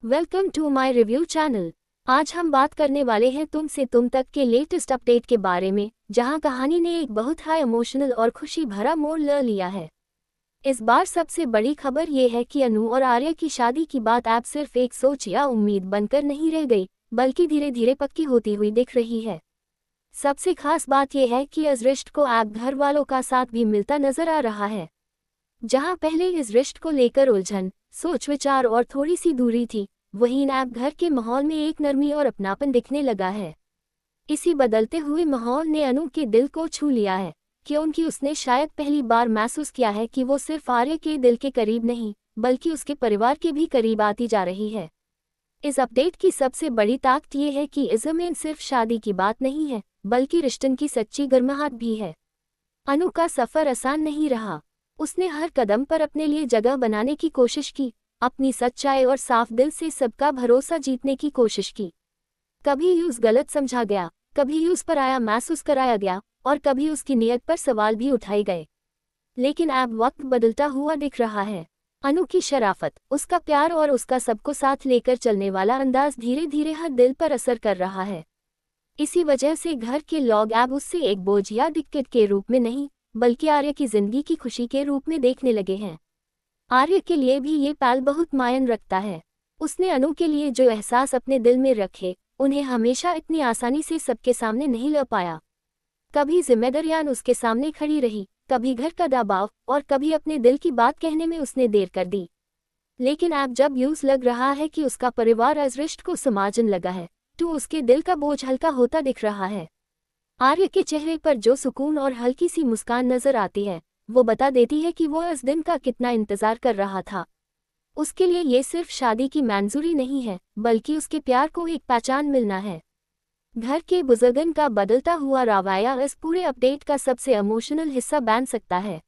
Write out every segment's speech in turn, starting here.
Welcome to my review channel. आज हम बात करने वाले हैं तुम से तुम तक के लेटेस्ट अपडेट के बारे में, जहां कहानी ने एक बहुत हाई इमोशनल और खुशी भरा मोड़ ले लिया है। इस बार सबसे बड़ी खबर ये है कि अनु और आर्य की शादी की बात अब सिर्फ एक सोच या उम्मीद बनकर नहीं रह गई, बल्कि धीरे धीरे पक्की होती हुई दिख रही है। सबसे खास बात यह है कि इस रिश्ते को अब घर वालों का साथ भी मिलता नजर आ रहा है। जहां पहले इस रिश्ते को लेकर उलझन, सोच विचार और थोड़ी सी दूरी थी, वहीं अब घर के माहौल में एक नरमी और अपनापन दिखने लगा है। इसी बदलते हुए माहौल ने अनु के दिल को छू लिया है, क्योंकि उसने शायद पहली बार महसूस किया है कि वो सिर्फ आर्य के दिल के करीब नहीं, बल्कि उसके परिवार के भी करीब आती जा रही है। इस अपडेट की सबसे बड़ी ताकत ये है कि इसमें सिर्फ शादी की बात नहीं है, बल्कि रिश्तों की सच्ची गर्माहट भी है। अनु का सफर आसान नहीं रहा। उसने हर कदम पर अपने लिए जगह बनाने की कोशिश की, अपनी सच्चाई और साफ दिल से सबका भरोसा जीतने की कोशिश की। कभी यूज गलत समझा गया, कभी यूज पर आया महसूस कराया गया, और कभी उसकी नीयत पर सवाल भी उठाए गए। लेकिन अब वक्त बदलता हुआ दिख रहा है। अनु की शराफत, उसका प्यार और उसका सबको साथ लेकर चलने वाला अंदाज धीरे धीरे हर दिल पर असर कर रहा है। इसी वजह से घर के लोग अब उससे एक बोझ या दिक्कत के रूप में नहीं, बल्कि आर्य की जिंदगी की खुशी के रूप में देखने लगे हैं। आर्य के लिए भी ये पल बहुत मायने रखता है। उसने अनु के लिए जो एहसास अपने दिल में रखे, उन्हें हमेशा इतनी आसानी से सबके सामने नहीं ला पाया। कभी जिम्मेदारियां उसके सामने खड़ी रही, कभी घर का दबाव, और कभी अपने दिल की बात कहने में उसने देर कर दी। लेकिन अब जब यूं लग रहा है कि उसका परिवार इस रिश्ते को समझने लगा है, तो उसके दिल का बोझ हल्का होता दिख रहा है। आर्य के चेहरे पर जो सुकून और हल्की सी मुस्कान नजर आती है, वो बता देती है कि वो इस दिन का कितना इंतजार कर रहा था। उसके लिए ये सिर्फ शादी की मंजूरी नहीं है, बल्कि उसके प्यार को एक पहचान मिलना है। घर के बुजुर्गन का बदलता हुआ रवैया इस पूरे अपडेट का सबसे इमोशनल हिस्सा बन सकता है।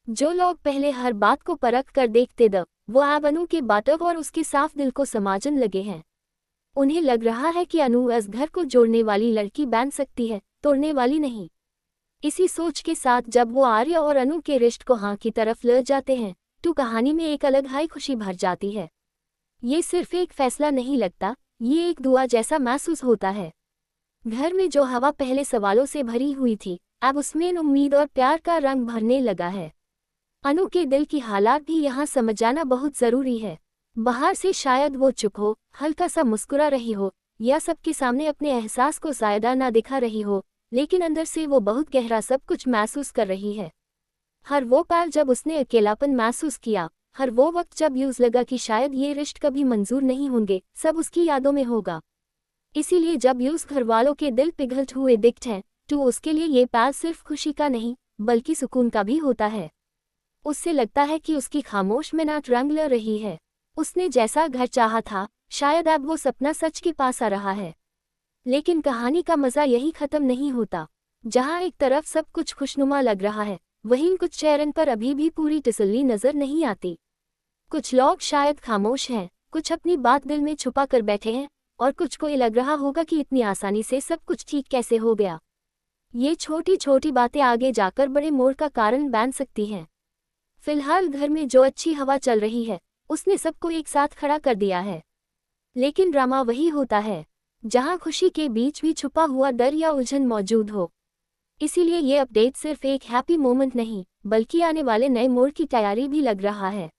जो लोग पहले हर बात को परख कर देखते थे, वो अब अनु के बातों और उसके साफ दिल को समझने लगे हैं। उन्हें लग रहा है कि अनु इस घर को जोड़ने वाली लड़की बन सकती है, तोड़ने वाली नहीं। इसी सोच के साथ जब वो आर्य और अनु के रिश्ते को हाँ की तरफ ले जाते हैं, तो कहानी में एक अलग हाई खुशी भर जाती है। ये सिर्फ एक फैसला नहीं लगता, ये एक दुआ जैसा महसूस होता है। घर में जो हवा पहले सवालों से भरी हुई थी, अब उसमें उम्मीद और प्यार का रंग भरने लगा है। अनु के दिल की हालात भी यहाँ समझ जाना बहुत जरूरी है। बाहर से शायद वो चुप हो, हल्का सा मुस्कुरा रही हो, या सबके सामने अपने एहसास को ज़्यादा ना दिखा रही हो, लेकिन अंदर से वो बहुत गहरा सब कुछ महसूस कर रही है। हर वो पल जब उसने अकेलापन महसूस किया, हर वो वक्त जब यूज लगा कि शायद ये रिश्ते कभी मंजूर नहीं होंगे, सब उसकी यादों में होगा। इसीलिए जब यूज घर वालों के दिल पिघलते हुए दिखते हैं, तो उसके लिए ये पल सिर्फ खुशी का नहीं, बल्कि सुकून का भी होता है। उससे लगता है कि उसकी खामोश मिन्नत रंग ले रही है। उसने जैसा घर चाहा था, शायद अब वो सपना सच के पास आ रहा है। लेकिन कहानी का मजा यही खत्म नहीं होता। जहां एक तरफ सब कुछ खुशनुमा लग रहा है, वहीं कुछ चेहरों पर अभी भी पूरी तसल्ली नजर नहीं आती। कुछ लोग शायद खामोश हैं, कुछ अपनी बात दिल में छुपा कर बैठे हैं, और कुछ को ये लग रहा होगा कि इतनी आसानी से सब कुछ ठीक कैसे हो गया। ये छोटी छोटी बातें आगे जाकर बड़े मोड़ का कारण बन सकती हैं। फिलहाल घर में जो अच्छी हवा चल रही है, उसने सबको एक साथ खड़ा कर दिया है। लेकिन ड्रामा वही होता है, जहां खुशी के बीच भी छुपा हुआ डर या उलझन मौजूद हो। इसीलिए ये अपडेट सिर्फ एक हैप्पी मोमेंट नहीं, बल्कि आने वाले नए मोड़ की तैयारी भी लग रहा है।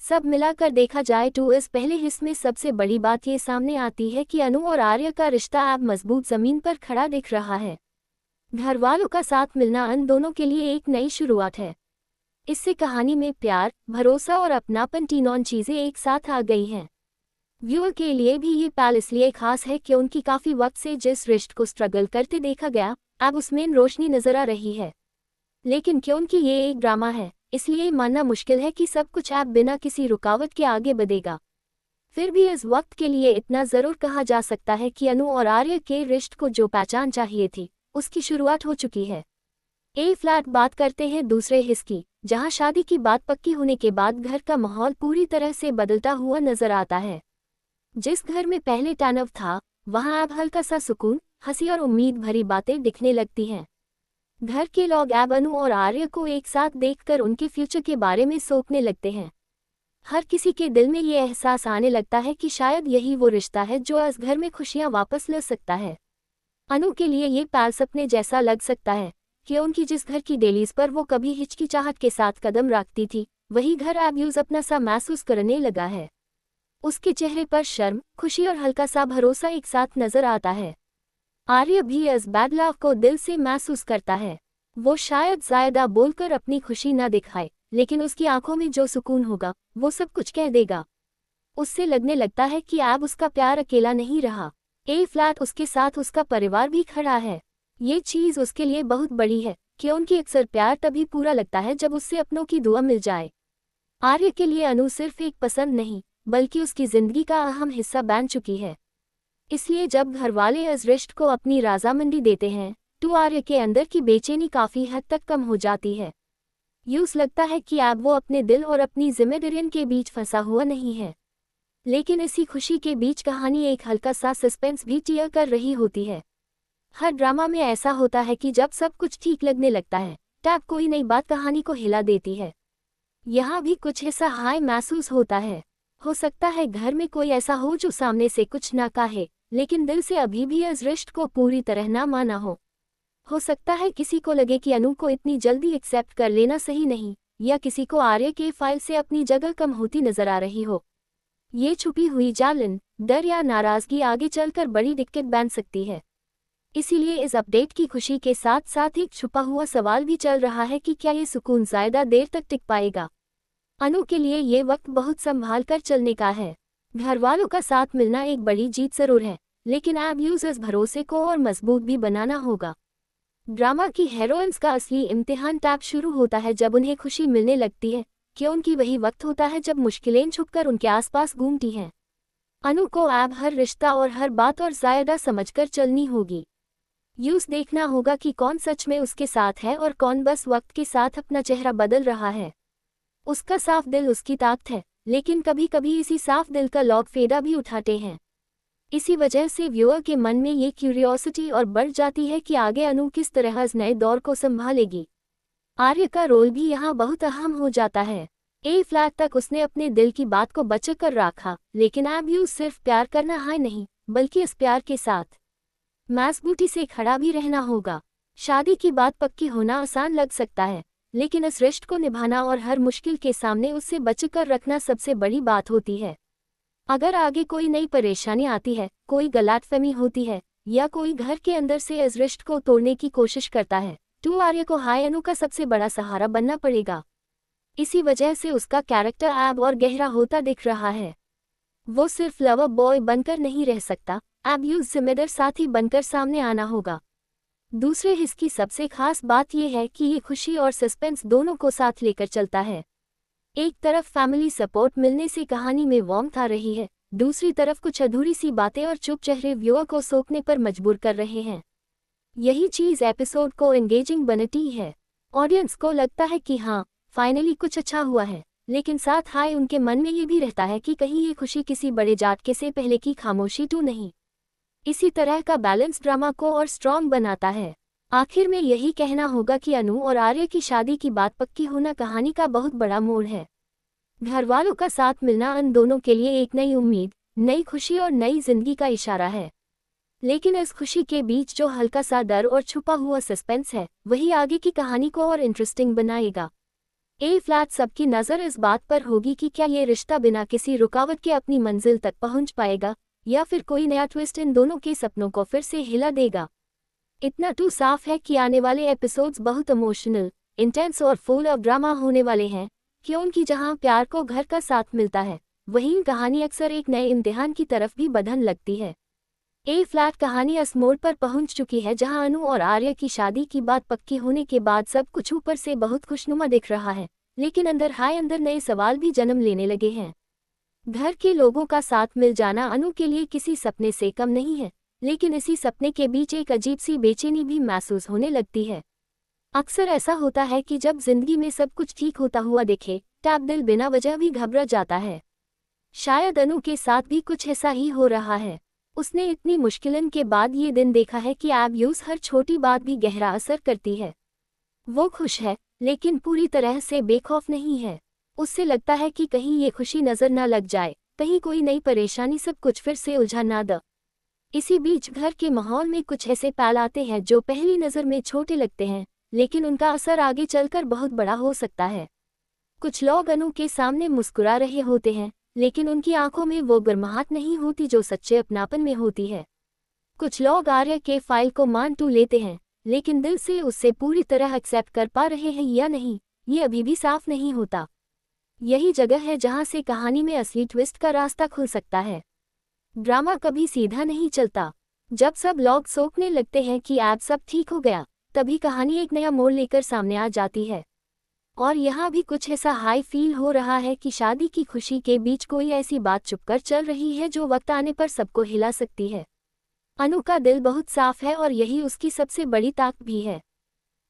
सब मिलाकर देखा जाए तो इस पहले हिस्से में सबसे बड़ी बात ये सामने आती है कि अनु और आर्य का रिश्ता अब मजबूत जमीन पर खड़ा दिख रहा है। घर वालों का साथ मिलना उन दोनों के लिए एक नई शुरुआत है। इससे कहानी में प्यार, भरोसा और अपनापन तीनों चीजें एक साथ आ गई हैं। व्यूअर के लिए भी ये पल इसलिए खास है कि उनकी काफी वक्त से जिस रिश्ते को स्ट्रगल करते देखा गया, अब उसमें रोशनी नजर आ रही है। लेकिन क्योंकि ये एक ड्रामा है, इसलिए मानना मुश्किल है कि सब कुछ अब बिना किसी रुकावट के आगे बढ़ेगा। फिर भी इस वक्त के लिए इतना जरूर कहा जा सकता है कि अनु और आर्य के रिश्ते को जो पहचान चाहिए थी, उसकी शुरुआत हो चुकी है। ए फ्लैट बात करते हैं दूसरे हिस्से की, जहां शादी की बात पक्की होने के बाद घर का माहौल पूरी तरह से बदलता हुआ नजर आता है। जिस घर में पहले तनाव था, वहां अब हल्का सा सुकून, हंसी और उम्मीद भरी बातें दिखने लगती हैं। घर के लोग अब अनु और आर्य को एक साथ देखकर उनके फ्यूचर के बारे में सोचने लगते हैं। हर किसी के दिल में ये एहसास आने लगता है कि शायद यही वो रिश्ता है जो इस घर में खुशियां वापस ला सकता है। अनु के लिए ये पल सपने जैसा लग सकता है कि उनकी जिस घर की डेलीज पर वो कभी हिचकिचाहट के साथ कदम रखती थी, वही घर अब यूज अपना सा महसूस करने लगा है। उसके चेहरे पर शर्म, खुशी और हल्का सा भरोसा एक साथ नजर आता है। आर्य भी इस बदलाव को दिल से महसूस करता है। वो शायद ज्यादा बोलकर अपनी खुशी न दिखाए, लेकिन उसकी आंखों में जो सुकून होगा वो सब कुछ कह देगा। उससे लगने लगता है कि अब उसका प्यार अकेला नहीं रहा। ए फ्लैट उसके साथ उसका परिवार भी खड़ा है। ये चीज उसके लिए बहुत बड़ी है कि उनकी अक्सर प्यार तभी पूरा लगता है जब उससे अपनों की दुआ मिल जाए। आर्य के लिए अनु सिर्फ एक पसंद नहीं, बल्कि उसकी जिंदगी का अहम हिस्सा बन चुकी है। इसलिए जब घरवाले इस रिश्ते को अपनी राजामंदी देते हैं तो आर्य के अंदर की बेचैनी काफी हद तक कम हो जाती है। यूं लगता है कि अब वो अपने दिल और अपनी जिम्मेदारियों के बीच फंसा हुआ नहीं है। लेकिन इसी खुशी के बीच कहानी एक हल्का सा सस्पेंस भी टियर कर रही होती है। हर ड्रामा में ऐसा होता है कि जब सब कुछ ठीक लगने लगता है तब कोई नई बात कहानी को हिला देती है। यहाँ भी कुछ ऐसा हाई महसूस होता है। हो सकता है घर में कोई ऐसा हो जो सामने से कुछ ना कहे, लेकिन दिल से अभी भी इस रिश्ते को पूरी तरह ना माना हो। हो सकता है किसी को लगे कि अनु को इतनी जल्दी एक्सेप्ट कर लेना सही नहीं, या किसी को आर्य के फाइल से अपनी जगह कम होती नजर आ रही हो। ये छुपी हुई जलन, डर या नाराजगी आगे चलकर बड़ी दिक्कत बन सकती है। इसीलिए इस अपडेट की खुशी के साथ साथ एक छुपा हुआ सवाल भी चल रहा है कि क्या ये सुकून ज्यादा देर तक टिक पाएगा। अनु के लिए ये वक्त बहुत संभाल कर चलने का है। घरवालों का साथ मिलना एक बड़ी जीत जरूर है, लेकिन अब यूज इस भरोसे को और मजबूत भी बनाना होगा। ड्रामा की हीरोइंस का असली इम्तिहान तब शुरू होता है जब उन्हें खुशी मिलने लगती है, कि उनकी वही वक्त होता है जब मुश्किलें छुपकर उनके आसपास घूमती हैं। अनु को अब हर रिश्ता और हर बात और ज्यादा समझकर चलनी होगी। यूज देखना होगा कि कौन सच में उसके साथ है और कौन बस वक्त के साथ अपना चेहरा बदल रहा है। उसका साफ दिल उसकी ताकत है, लेकिन कभी कभी इसी साफ दिल का लोग फेदा भी उठाते हैं। इसी वजह से व्यूअर के मन में ये क्यूरियोसिटी और बढ़ जाती है कि आगे अनु किस तरह इस नए दौर को संभालेगी। आर्य का रोल भी यहाँ बहुत अहम हो जाता है। ए फ्लैट तक उसने अपने दिल की बात को बचा कर रखा, लेकिन अब यूज सिर्फ प्यार करना है नहीं, बल्कि इस प्यार के साथ मजबूती से खड़ा भी रहना होगा। शादी की बात पक्की होना आसान लग सकता है, लेकिन इस रिश्ते को निभाना और हर मुश्किल के सामने उससे बचकर रखना सबसे बड़ी बात होती है। अगर आगे कोई नई परेशानी आती है, कोई गलतफहमी होती है, या कोई घर के अंदर से इस रिश्ते को तोड़ने की कोशिश करता है, तो आर्य को अनु का सबसे बड़ा सहारा बनना पड़ेगा। इसी वजह से उसका कैरेक्टर अब और गहरा होता दिख रहा है। वो सिर्फ लवर बॉय बनकर नहीं रह सकता, अब यूज जिम्मेदार साथी बनकर सामने आना होगा। दूसरे हिस्से की सबसे खास बात यह है कि ये खुशी और सस्पेंस दोनों को साथ लेकर चलता है। एक तरफ फैमिली सपोर्ट मिलने से कहानी में वार्मथ आ रही है, दूसरी तरफ कुछ अधूरी सी बातें और चुप चेहरे व्यूअर को सोचने पर मजबूर कर रहे हैं। यही चीज एपिसोड को एंगेजिंग बनाती है। ऑडियंस को लगता है कि हाँ, फाइनली कुछ अच्छा हुआ है, लेकिन साथ हाय उनके मन में ये भी रहता है कि कहीं ये खुशी किसी बड़े झटके से पहले की खामोशी तो नहीं। इसी तरह का बैलेंस ड्रामा को और स्ट्रॉन्ग बनाता है। आखिर में यही कहना होगा कि अनु और आर्य की शादी की बात पक्की होना कहानी का बहुत बड़ा मोड़ है। घरवालों का साथ मिलना उन दोनों के लिए एक नई उम्मीद, नई खुशी और नई जिंदगी का इशारा है। लेकिन इस खुशी के बीच जो हल्का सा डर और छुपा हुआ सस्पेंस है, वही आगे की कहानी को और इंटरेस्टिंग बनाएगा। ए फ्लैट सबकी नज़र इस बात पर होगी कि क्या ये रिश्ता बिना किसी रुकावट के अपनी मंजिल तक पहुंच पाएगा, या फिर कोई नया ट्विस्ट इन दोनों के सपनों को फिर से हिला देगा। इतना तो साफ है कि आने वाले एपिसोड्स बहुत इमोशनल, इंटेंस और फुल ऑफ ड्रामा होने वाले हैं, क्योंकि जहां प्यार को घर का साथ मिलता है, वहीं कहानी अक्सर एक नए इम्तिहान की तरफ भी बढ़ने लगती है। ए फ्लैट कहानी इस मोड़ पर पहुंच चुकी है जहां अनु और आर्य की शादी की बात पक्की होने के बाद सब कुछ ऊपर से बहुत खुशनुमा दिख रहा है, लेकिन अंदर नए सवाल भी जन्म लेने लगे हैं। घर के लोगों का साथ मिल जाना अनु के लिए किसी सपने से कम नहीं है, लेकिन इसी सपने के बीच एक अजीब सी बेचैनी भी महसूस होने लगती है। अक्सर ऐसा होता है कि जब जिंदगी में सब कुछ ठीक होता हुआ दिखे, तब दिल बिना वजह भी घबरा जाता है। शायद अनु के साथ भी कुछ ऐसा ही हो रहा है। उसने इतनी मुश्किलन के बाद ये दिन देखा है कि अब यूज हर छोटी बात भी गहरा असर करती है। वो खुश है, लेकिन पूरी तरह से बेखौफ नहीं है। उससे लगता है कि कहीं ये खुशी नजर ना लग जाए, कहीं कोई नई परेशानी सब कुछ फिर से उलझा ना दे। इसी बीच घर के माहौल में कुछ ऐसे पल आते हैं जो पहली नज़र में छोटे लगते हैं, लेकिन उनका असर आगे चलकर बहुत बड़ा हो सकता है। कुछ लोग अनु के सामने मुस्कुरा रहे होते हैं, लेकिन उनकी आंखों में वो गर्माहट नहीं होती जो सच्चे अपनापन में होती है। कुछ लोग आर्य के फाइल को मान तो लेते हैं, लेकिन दिल से उससे पूरी तरह एक्सेप्ट कर पा रहे हैं या नहीं, ये अभी भी साफ नहीं होता। यही जगह है जहां से कहानी में असली ट्विस्ट का रास्ता खुल सकता है। ड्रामा कभी सीधा नहीं चलता। जब सब लोग सोचने लगते हैं कि अब सब ठीक हो गया, तभी कहानी एक नया मोड़ लेकर सामने आ जाती है। और यहाँ भी कुछ ऐसा हाई फील हो रहा है कि शादी की खुशी के बीच कोई ऐसी बात चुपकर चल रही है जो वक्त आने पर सबको हिला सकती है। अनु का दिल बहुत साफ है और यही उसकी सबसे बड़ी ताकत भी है।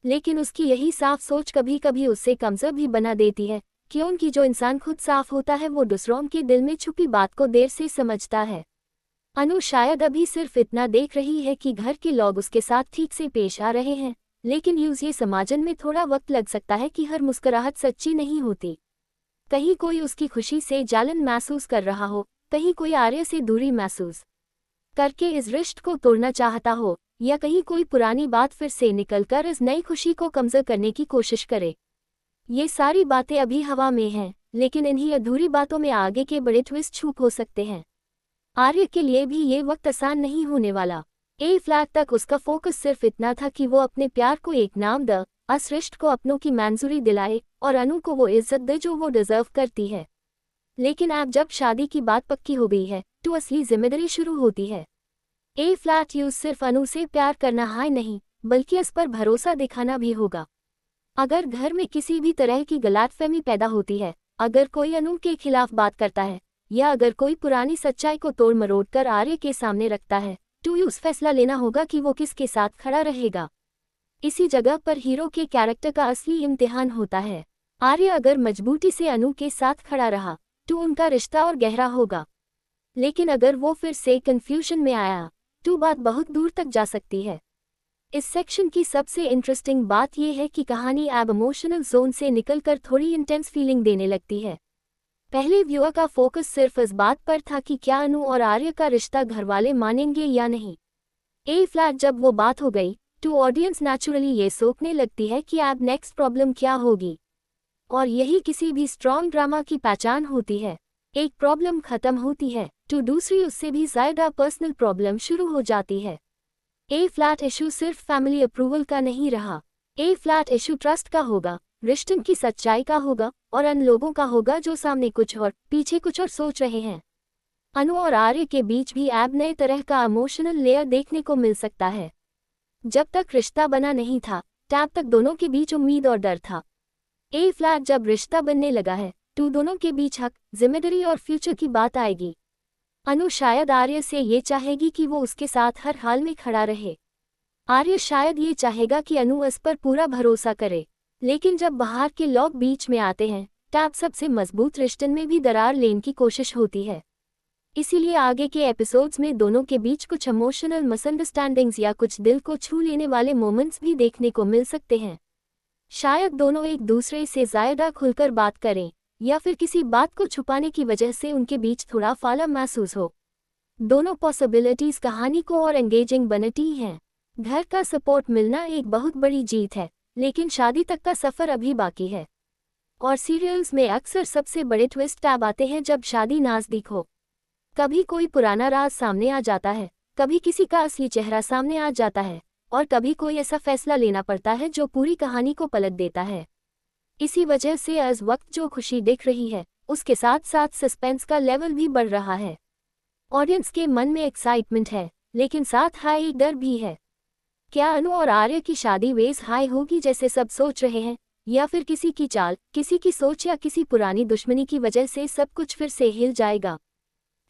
लेकिन उसकी यही साफ सोच कभी कभी उससे कमजोर भी बना देती है, क्योंकि जो इंसान खुद साफ होता है वो दूसरों के दिल में छुपी बात को देर से समझता है। अनु शायद अभी सिर्फ इतना देख रही है कि घर के लोग उसके साथ ठीक से पेश आ रहे हैं, लेकिन ये समाजन में थोड़ा वक्त लग सकता है कि हर मुस्कुराहट सच्ची नहीं होती। कहीं कोई उसकी खुशी से जलन महसूस कर रहा हो, कहीं कोई आर्य से दूरी महसूस करके इस रिश्ते को तोड़ना चाहता हो, या कहीं कोई पुरानी बात फिर से निकलकर इस नई खुशी को कमजोर करने की कोशिश करे। ये सारी बातें अभी हवा में हैं, लेकिन इन्हीं अधूरी बातों में आगे के बड़े ट्विस्ट छुप हो सकते हैं। आर्य के लिए भी ये वक्त आसान नहीं होने वाला। ए फ्लैट तक उसका फोकस सिर्फ इतना था कि वो अपने प्यार को एक नाम दे, इस रिश्ते को अपनों की मंजूरी दिलाए और अनु को वो इज्जत दे जो वो डिजर्व करती है। लेकिन अब जब शादी की बात पक्की हो गई है, तो असली जिम्मेदारी शुरू होती है। ए फ्लैट यूज सिर्फ अनु से प्यार करना है नहीं, बल्कि इस पर भरोसा दिखाना भी होगा। अगर घर में किसी भी तरह की गलतफहमी पैदा होती है, अगर कोई अनु के खिलाफ बात करता है, या अगर कोई पुरानी सच्चाई को तोड़ मरोड़ कर आर्य के सामने रखता है, तो उस फैसला लेना होगा कि वो किसके साथ खड़ा रहेगा। इसी जगह पर हीरो के कैरेक्टर का असली इम्तिहान होता है। आर्य अगर मजबूती से अनु के साथ खड़ा रहा, तो उनका रिश्ता और गहरा होगा। लेकिन अगर वो फिर से कंफ्यूजन में आया, तो बात बहुत दूर तक जा सकती है। इस सेक्शन की सबसे इंटरेस्टिंग बात यह है कि कहानी अब इमोशनल जोन से निकलकर थोड़ी इंटेंस फीलिंग देने लगती है। पहले व्यूअर का फोकस सिर्फ इस बात पर था कि क्या अनु और आर्य का रिश्ता घरवाले मानेंगे या नहीं। ए फ्लैट जब वो बात हो गई, तो ऑडियंस नेचुरली ये सोचने लगती है कि अब नेक्स्ट प्रॉब्लम क्या होगी। और यही किसी भी स्ट्रॉन्ग ड्रामा की पहचान होती है। एक प्रॉब्लम खत्म होती है, तो दूसरी उससे भी ज्यादा पर्सनल प्रॉब्लम शुरू हो जाती है। ए फ्लैट इशू सिर्फ फैमिली अप्रूवल का नहीं रहा। ए फ्लैट इशू ट्रस्ट का होगा, रिश्ते की सच्चाई का होगा, और उन लोगों का होगा जो सामने कुछ और पीछे कुछ और सोच रहे हैं। अनु और आर्य के बीच भी अब नए तरह का इमोशनल लेयर देखने को मिल सकता है। जब तक रिश्ता बना नहीं था, तब तक दोनों के बीच उम्मीद और डर था। ए फ्लैट जब रिश्ता बनने लगा है, तो दोनों के बीच हक, जिम्मेदारी और फ्यूचर की बात आएगी। अनु शायद आर्य से ये चाहेगी कि वो उसके साथ हर हाल में खड़ा रहे। आर्य शायद ये चाहेगा कि अनु इस पर पूरा भरोसा करे। लेकिन जब बाहर के लोग बीच में आते हैं, तब सबसे मजबूत रिश्ते में भी दरार लेने की कोशिश होती है। इसीलिए आगे के एपिसोड्स में दोनों के बीच कुछ इमोशनल मिसअंडरस्टैंडिंग्स या कुछ दिल को छू लेने वाले मोमेंट्स भी देखने को मिल सकते हैं। शायद दोनों एक दूसरे से ज्यादा खुलकर बात करें, या फिर किसी बात को छुपाने की वजह से उनके बीच थोड़ा फाला महसूस हो। दोनों पॉसिबिलिटीज कहानी को और एंगेजिंग बनाती हैं। घर का सपोर्ट मिलना एक बहुत बड़ी जीत है, लेकिन शादी तक का सफर अभी बाकी है। और सीरियल्स में अक्सर सबसे बड़े ट्विस्ट तब आते हैं जब शादी नज़दीक हो। कभी कोई पुराना राज सामने आ जाता है, कभी किसी का असली चेहरा सामने आ जाता है, और कभी कोई ऐसा फैसला लेना पड़ता है जो पूरी कहानी को पलट देता है। इसी वजह से इस वक्त जो खुशी दिख रही है, उसके साथ साथ सस्पेंस का लेवल भी बढ़ रहा है। ऑडियंस के मन में एक्साइटमेंट है, लेकिन साथ हाई एक डर भी है। क्या अनु और आर्य की शादी वेज हाई होगी जैसे सब सोच रहे हैं, या फिर किसी की चाल, किसी की सोच या किसी पुरानी दुश्मनी की वजह से सब कुछ फिर से हिल जाएगा।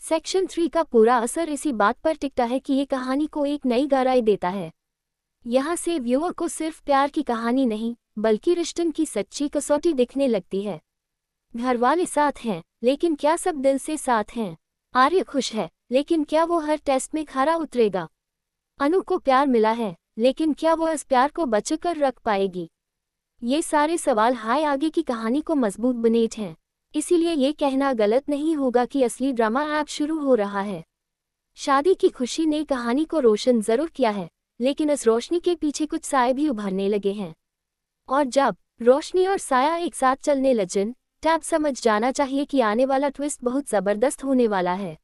सेक्शन 3 का पूरा असर इसी बात पर टिकता है कि ये कहानी को एक नई गहराई देता है। यहाँ से व्यूअर को सिर्फ प्यार की कहानी नहीं, बल्कि रिश्तों की सच्ची कसौटी दिखने लगती है। घरवाले साथ हैं, लेकिन क्या सब दिल से साथ हैं? आर्य खुश है, लेकिन क्या वो हर टेस्ट में खरा उतरेगा? अनु को प्यार मिला है, लेकिन क्या वो इस प्यार को बचाकर रख पाएगी? ये सारे सवाल हाय आगे की कहानी को मजबूत बनेते हैं। इसीलिए ये कहना गलत नहीं होगा कि असली ड्रामा ऐप शुरू हो रहा है। शादी की खुशी ने कहानी को रोशन जरूर किया है, लेकिन इस रोशनी के पीछे कुछ साए भी उभरने लगे हैं। और जब रोशनी और साया एक साथ चलने लगें, तब समझ जाना चाहिए कि आने वाला ट्विस्ट बहुत जबरदस्त होने वाला है।